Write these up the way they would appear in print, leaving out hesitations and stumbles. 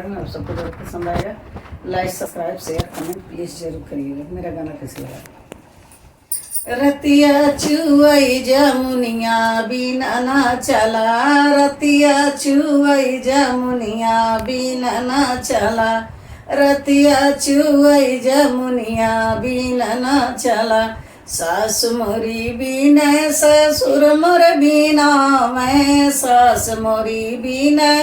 में आप सबको बहुत पसंद आएगा। Like subscribe share comment please जरूर करिएगा। मेरा गाना कैसे लगा। रतिया चुवई जमुनिया बिना ना चला, रतिया चुवई जमुनिया बिना ना चला, रतिया चुवई जमुनिया बिना ना चला। सास मोरी बीना ससुर मोर बीना मैं, सास मोरी बीना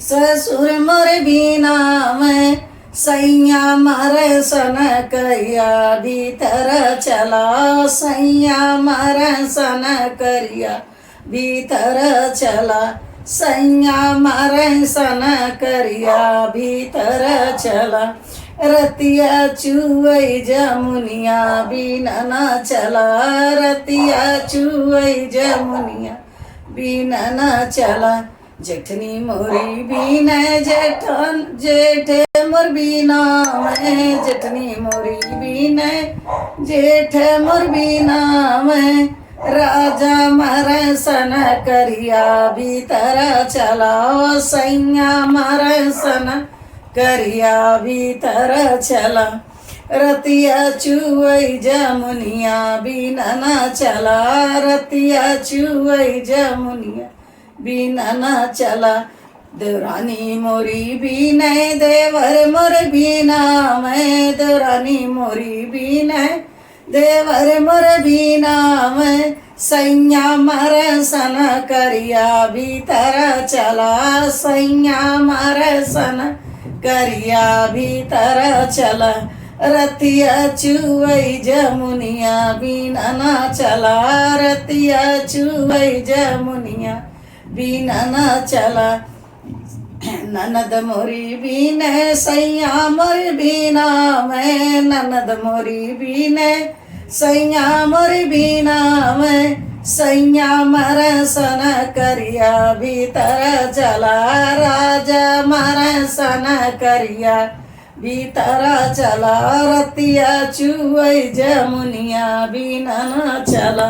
ससुर मोर बीना मैं, सैया मारे सन करिया भीतर चला, सैया मारे सन करिया भीतर चला, सैया मारे सन करिया भीतर चला। रतिया चुवई जमुनिया बिना ना चला, रतिया चुवई जमुनिया बिना ना चला। जेठनी मोरी बीना जेठन जेठे मोर बीना मैं, जेठनी मोरी बीना जेठ मोर बीना मैं, राजा मारे सन करिया भीतर चला, सैया मारे सन करिया भीतर चला। रतिया चुवई जमुनिया बिना ना चला, रतिया चुवई जमुनिया बिना ना चला। देवरानी मोरी बीना देवर मोर बीना मैं, देवरानी मोरी बीना देवर मोर बीना मैं, सैया मारे सन करिया भीतर चला, सैया मारे सन करिया भीतर चला। रतिया चुवई जमुनिया बिना ना चला, रतिया चुवई जमुनिया बिना ना चला। ननद मोरी बीना सैया मोर बीना मैं, ननद मोरी बीना सैया मोर बीना मैं, सैया मारे सन करिया भीतर चला, राजा मारे सन करिया भीतर चला। रतिया चुवई जमुनिया बिना ना चला।